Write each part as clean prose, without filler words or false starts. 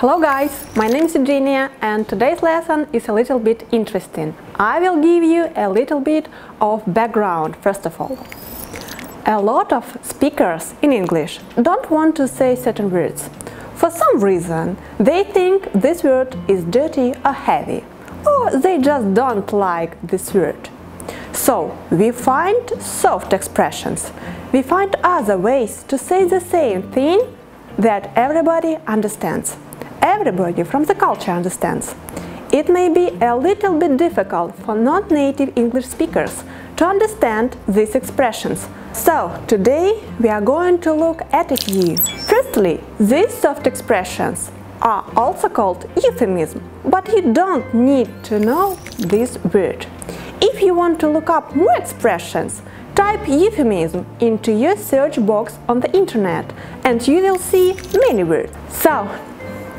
Hello guys, my name is Eugenia and today's lesson is a little bit interesting. I will give you a little bit of background first of all. A lot of speakers in English don't want to say certain words. For some reason, they think this word is dirty or heavy, or they just don't like this word. So, we find soft expressions. We find other ways to say the same thing that everybody understands. Everybody from the culture understands. It may be a little bit difficult for non-native English speakers to understand these expressions. So, today we are going to look at a few. Firstly, these soft expressions are also called euphemism, but you don't need to know this word. If you want to look up more expressions, type euphemism into your search box on the internet and you will see many words. So,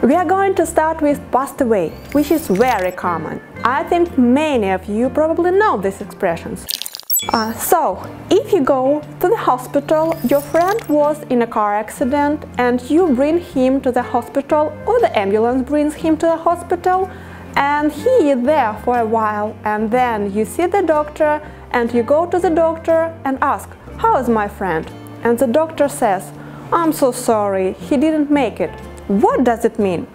we are going to start with passed away, which is very common. I think many of you probably know these expressions. So, if you go to the hospital, your friend was in a car accident and you bring him to the hospital, or the ambulance brings him to the hospital, and he is there for a while, and then you see the doctor and you go to the doctor and ask, "How is my friend?" And the doctor says, "I'm so sorry, he didn't make it." What does it mean?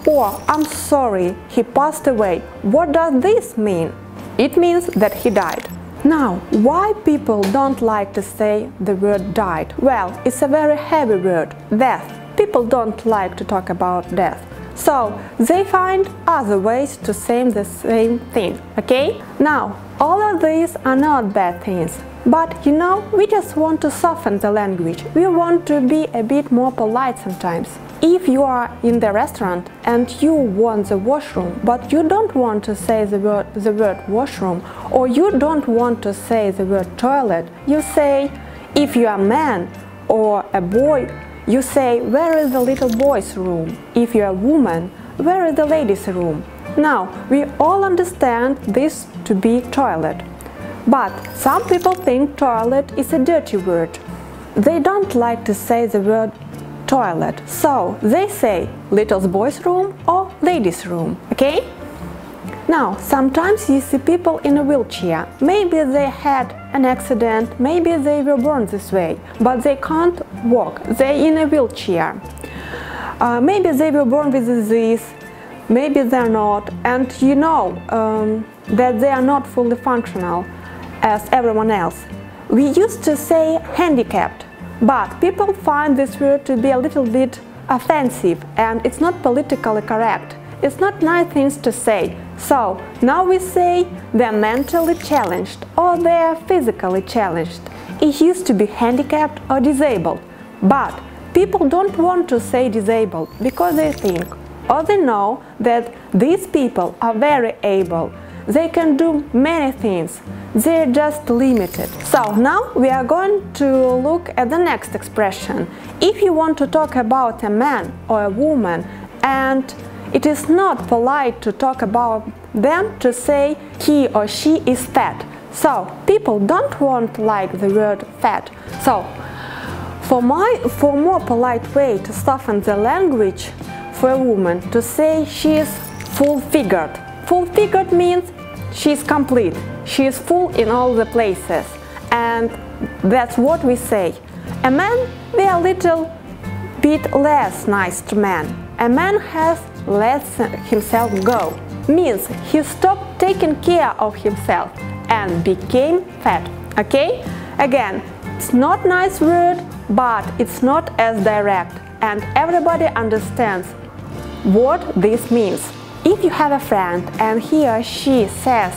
Or, "I'm sorry, he passed away." What does this mean? It means that he died. Now, why people don't like to say the word died? Well, it's a very heavy word, death. People don't like to talk about death. So, they find other ways to say the same thing, okay? Now, all of these are not bad things. But, you know, we just want to soften the language. We want to be a bit more polite sometimes. If you are in the restaurant and you want the washroom, but you don't want to say the word washroom, or you don't want to say the word toilet, you say, if you are a man or a boy, you say, "Where is the little boy's room?" If you are a woman, "Where is the ladies' room?" Now, we all understand this to be toilet. But some people think toilet is a dirty word. They don't like to say the word toilet, so they say little boy's room or ladies' room, okay? Now, sometimes you see people in a wheelchair. Maybe they had an accident, maybe they were born this way, but they can't walk, they're in a wheelchair. Maybe they were born with disease, maybe they're not, and you know that they are not fully functional as everyone else. We used to say handicapped, but people find this word to be a little bit offensive and it's not politically correct. It's not nice things to say. So, now we say they're mentally challenged or they're physically challenged. It used to be handicapped or disabled. But people don't want to say disabled because they think or they know that these people are very able. They can do many things. They're just limited. So now we are going to look at the next expression. If you want to talk about a man or a woman and it is not polite to talk about them, to say he or she is fat. So people don't want like the word fat. So for more polite way to soften the language for a woman, to say she is full-figured. Full-figured means she is complete. She is full in all the places. And that's what we say. A man, we are a little bit less nice to man. A man has let himself go. Means he stopped taking care of himself and became fat. Okay? Again, it's not nice word, but it's not as direct. And everybody understands what this means. If you have a friend and he or she says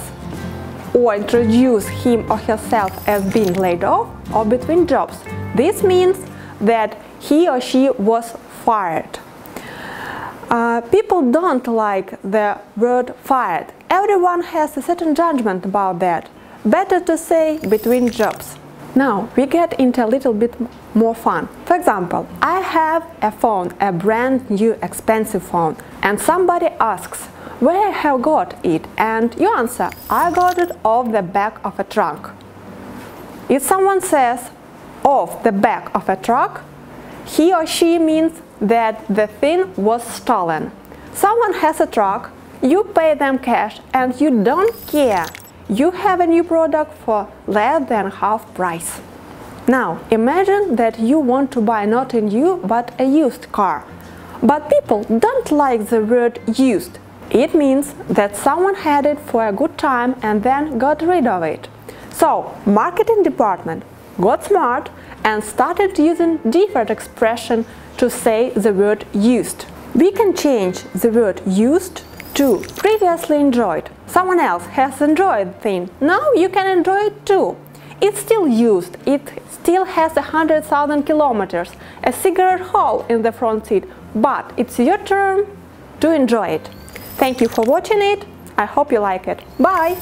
or introduce him or herself as being laid off or between jobs, this means that he or she was fired. People don't like the word fired. Everyone has a certain judgment about that. Better to say between jobs. Now we get into a little bit more fun. For example, I have a phone, a brand new expensive phone, and somebody asks, "Where have you got it?" And you answer, "I got it off the back of a truck." If someone says, "off the back of a truck," he or she means that the thing was stolen. Someone has a truck, you pay them cash and you don't care. You have a new product for less than half price. Now, imagine that you want to buy not a new but a used car. But people don't like the word used. It means that someone had it for a good time and then got rid of it. So, marketing department got smart and started using different expression to say the word used. We can change the word used to previously enjoyed. Someone else has enjoyed the thing. Now you can enjoy it too. It's still used. It still has 100,000 kilometers, a cigarette hole in the front seat, but it's your turn to enjoy it. Thank you for watching it. I hope you like it. Bye!